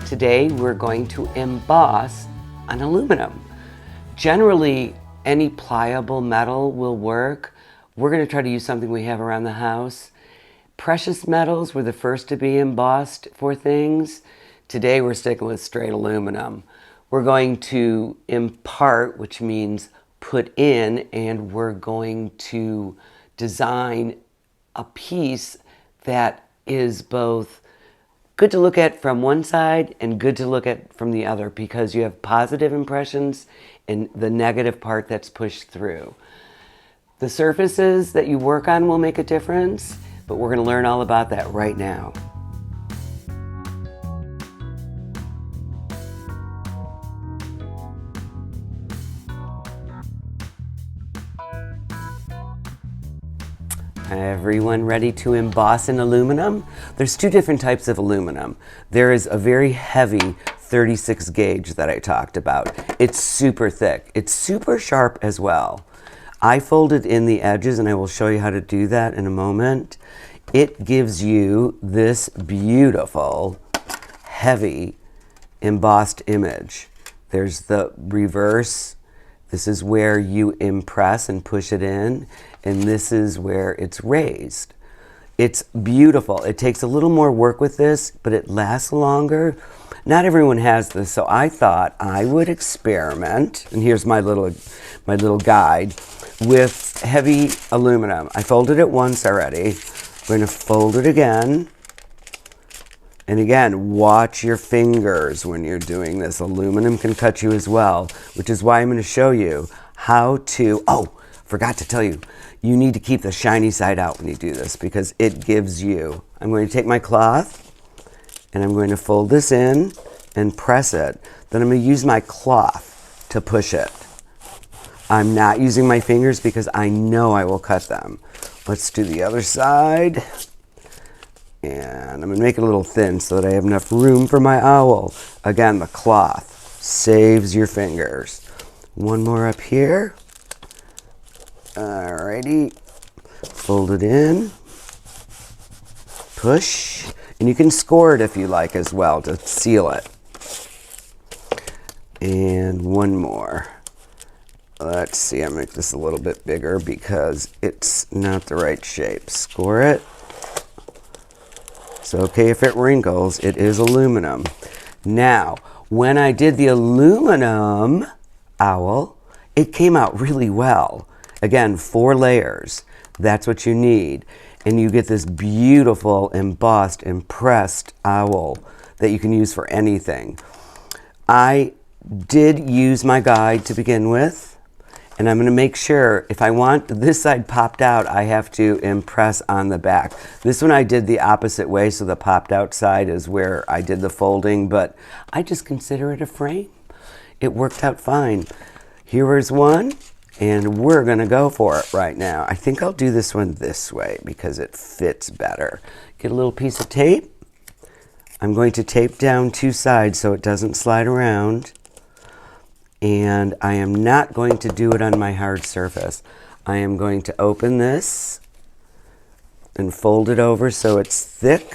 Today we're going to emboss on aluminum. Generally, any pliable metal will work. We're going to try to use something we have around the house. Precious metals were the first to be embossed for things. Today we're sticking with straight aluminum. We're going to impart, which means put in, and we're going to design a piece that is both good to look at from one side and good to look at from the other, because you have positive impressions and the negative part that's pushed through. The surfaces that you work on will make a difference, but we're going to learn all about that right now. Everyone ready to emboss in aluminum? There's two different types of aluminum. There is a very heavy 36 gauge that I talked about. It's super thick. It's super sharp as well. I folded in the edges, and I will show you how to do that in a moment. It gives you this beautiful, heavy, embossed image. There's the reverse. This is where you impress and push it in, and this is where it's raised. It's beautiful. It takes a little more work with this, but it lasts longer. Not everyone has this, so I thought I would experiment, and here's my little guide, with heavy aluminum. I folded it once already. I'm going to fold it again. And again, watch your fingers when you're doing this. Aluminum can cut you as well, which is why I'm going to show you how to, forgot to tell you, you need to keep the shiny side out when you do this, because it gives you, I'm going to take my cloth and I'm going to fold this in and press it. Then I'm going to use my cloth to push it. I'm not using my fingers because I know I will cut them. Let's do the other side. And I'm going to make it a little thin so that I have enough room for my owl. Again, the cloth saves your fingers. One more up here. Alrighty. Fold it in. Push. And you can score it if you like as well to seal it. And one more. Let's see, I'll make this a little bit bigger because it's not the right shape. Score it. It's okay if it wrinkles, it is aluminum. Now, when I did the aluminum owl, it came out really well. Again, 4 layers, that's what you need. And you get this beautiful embossed, impressed owl that you can use for anything. I did use my guide to begin with. And I'm going to make sure, if I want this side popped out, I have to impress on the back. This one I did the opposite way, so the popped out side is where I did the folding, but I just consider it a frame. It worked out fine. Here is one, and we're going to go for it right now. I think I'll do this one this way because it fits better. Get a little piece of tape. I'm going to tape down 2 sides so it doesn't slide around. And I am not going to do it on my hard surface. I am going to open this and fold it over so it's thick.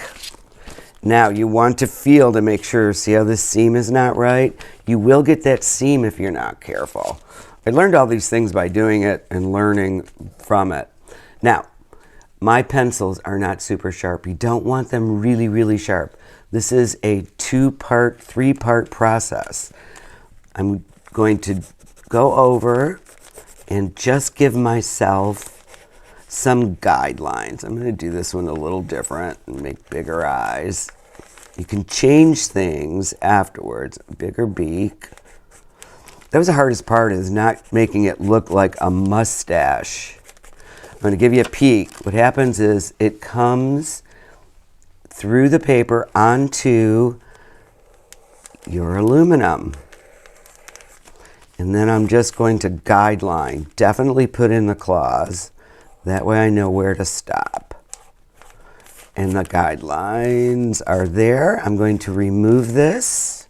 Now you want to feel to make sure, see how this seam is not right? You will get that seam if you're not careful. I learned all these things by doing it and learning from it. Now, my pencils are not super sharp. You don't want them really, really sharp. This is a 2-part, 3-part process. I'm going to go over and just give myself some guidelines. I'm going to do this one a little different and make bigger eyes. You can change things afterwards. Bigger beak. That was the hardest part, is not making it look like a mustache. I'm going to give you a peek. What happens is it comes through the paper onto your aluminum. And then I'm just going to guideline. Definitely put in the claws. That way I know where to stop. And the guidelines are there. I'm going to remove this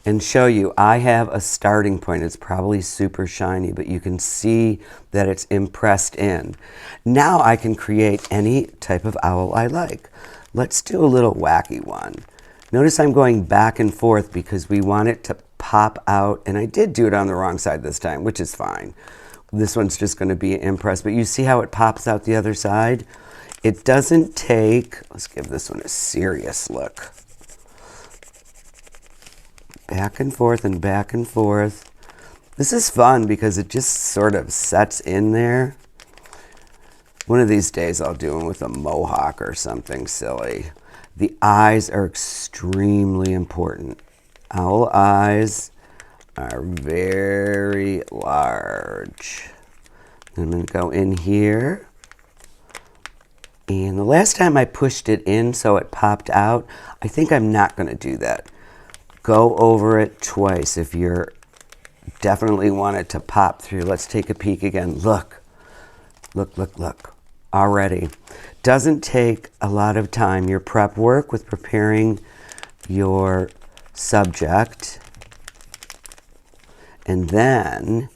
and show you. I have a starting point. It's probably super shiny, but you can see that it's impressed in. Now I can create any type of owl I like. let's do a little wacky one. Notice I'm going back and forth because we want it to pop out, and I did do it on the wrong side this time, which is fine. This one's just going to be impressed, but you see how it pops out the other side? It doesn't take, let's give this one a serious look. Back and forth and back and forth. This is fun because it just sort of sets in there. One of these days I'll do them with a mohawk or something silly. The eyes are extremely important. Owl eyes are very large. I'm going to go in here. And the last time I pushed it in so it popped out, I think I'm not going to do that. Go over it twice if you're definitely want it to pop through. Let's take a peek again. Look, look, look, look. Already. Doesn't take a lot of time. Your prep work with preparing your subject and then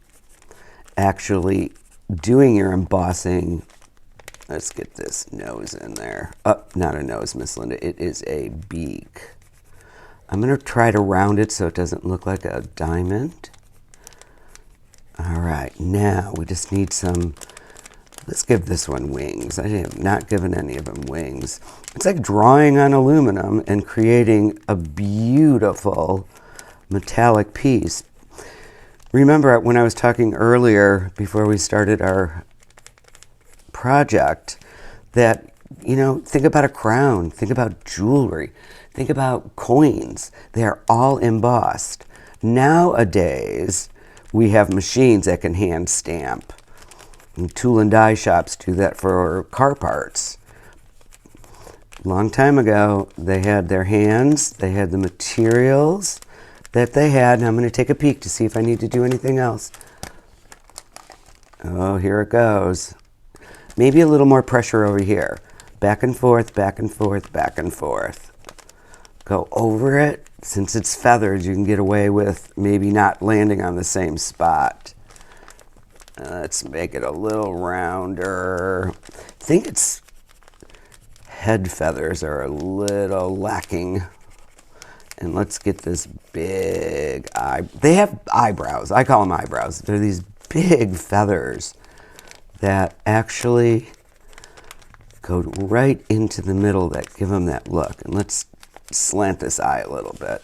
actually doing your embossing. Let's get this nose in there. Oh, not a nose, Miss Linda. It is a beak. I'm going to try to round it so it doesn't look like a diamond. All right, now we just need some, let's give this one wings. I have not given any of them wings. It's like drawing on aluminum and creating a beautiful metallic piece. Remember when I was talking earlier before we started our project that, you know, think about a crown, think about jewelry, think about coins. They are all embossed. Nowadays, we have machines that can hand stamp. And tool and die shops do that for car parts. Long time ago, they had their hands, they had the materials that they had, and I'm going to take a peek to see if I need to do anything else. Oh, here it goes. Maybe a little more pressure over here. Back and forth, back and forth, back and forth. Go over it. Since it's feathered, you can get away with maybe not landing on the same spot. Let's make it a little rounder. I think its head feathers are a little lacking. And let's get this big eye. They have eyebrows. I call them eyebrows. They're these big feathers that actually go right into the middle that give them that look. And let's slant this eye a little bit.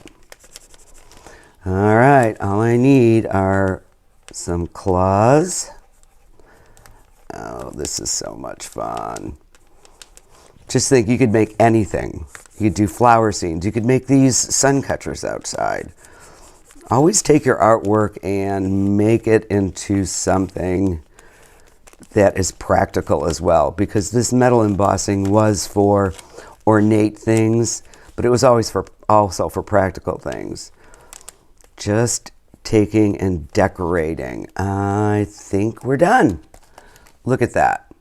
All right, all I need are some claws. Oh, this is so much fun. Just think you could make anything. You could do flower scenes. You could make these sun catchers outside. Always take your artwork and make it into something that is practical as well, because this metal embossing was for ornate things, but it was always also for practical things. Just taking and decorating. I think we're done. Look at that.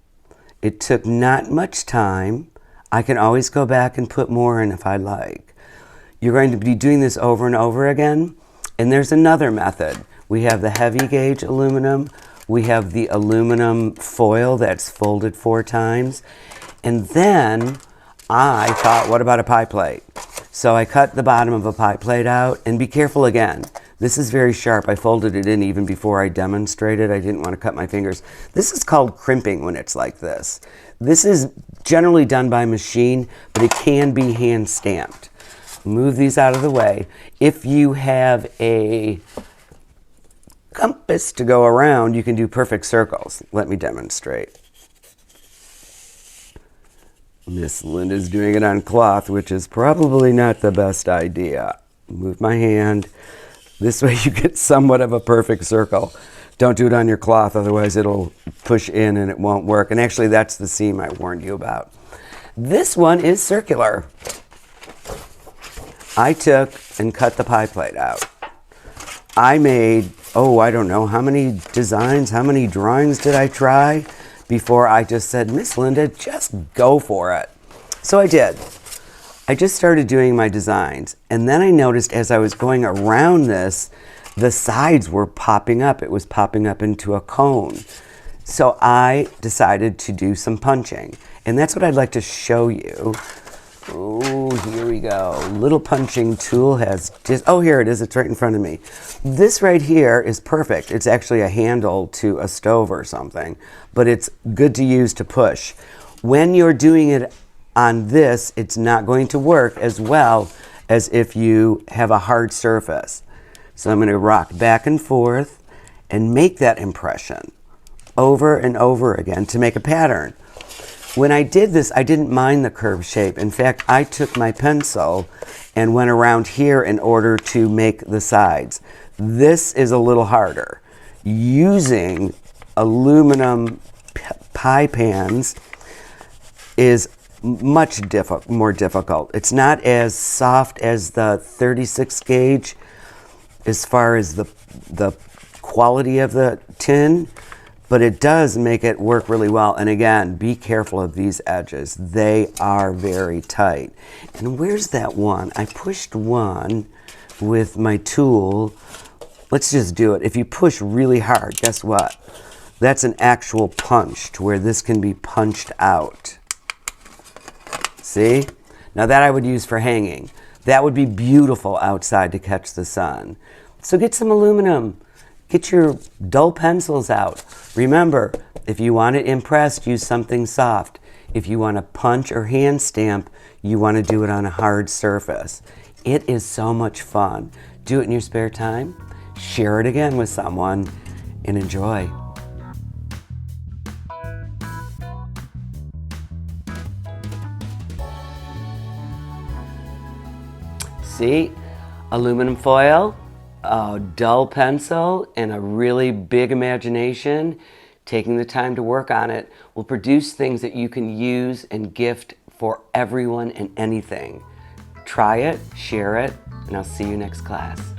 It took not much time. I can always go back and put more in if I like. You're going to be doing this over and over again. And there's another method. We have the heavy gauge aluminum. We have the aluminum foil that's folded 4 times. And then I thought, what about a pie plate? So I cut the bottom of a pie plate out, and be careful again. This is very sharp. I folded it in even before I demonstrated. I didn't want to cut my fingers. This is called crimping when it's like this. This is generally done by machine, but it can be hand stamped. Move these out of the way. If you have a compass to go around, you can do perfect circles. Let me demonstrate. Miss Linda's doing it on cloth, which is probably not the best idea. Move my hand. This way you get somewhat of a perfect circle. Don't do it on your cloth, otherwise it'll push in and it won't work. And actually that's the seam I warned you about. This one is circular. I took and cut the pie plate out. I made, oh, I don't know, how many designs, how many drawings did I try before I just said, Miss Linda, just go for it. So I did. I just started doing my designs, and then I noticed as I was going around this, the sides were popping up. It was popping up into a cone. So I decided to do some punching, and that's what I'd like to show you. Oh, here we go. Little punching tool has just, oh, here it is. It's right in front of me. This right here is perfect. It's actually a handle to a stove or something, but it's good to use to push. When you're doing it on this, it's not going to work as well as if you have a hard surface. So I'm going to rock back and forth and make that impression over and over again to make a pattern. When I did this, I didn't mind the curved shape. In fact, I took my pencil and went around here in order to make the sides. This is a little harder. Using aluminum pie pans is much more difficult. It's not as soft as the 36 gauge as far as the quality of the tin, but it does make it work really well. And again, be careful of these edges. They are very tight. And where's that one? I pushed one with my tool. Let's just do it. If you push really hard, guess what? That's an actual punch to where this can be punched out. See? Now that I would use for hanging. That would be beautiful outside to catch the sun. So get some aluminum. Get your dull pencils out. Remember, if you want it impressed, use something soft. If you want to punch or hand stamp, you want to do it on a hard surface. It is so much fun. Do it in your spare time. Share it again with someone and enjoy. See, aluminum foil, a dull pencil, and a really big imagination, taking the time to work on it, will produce things that you can use and gift for everyone and anything. Try it, share it, and I'll see you next class.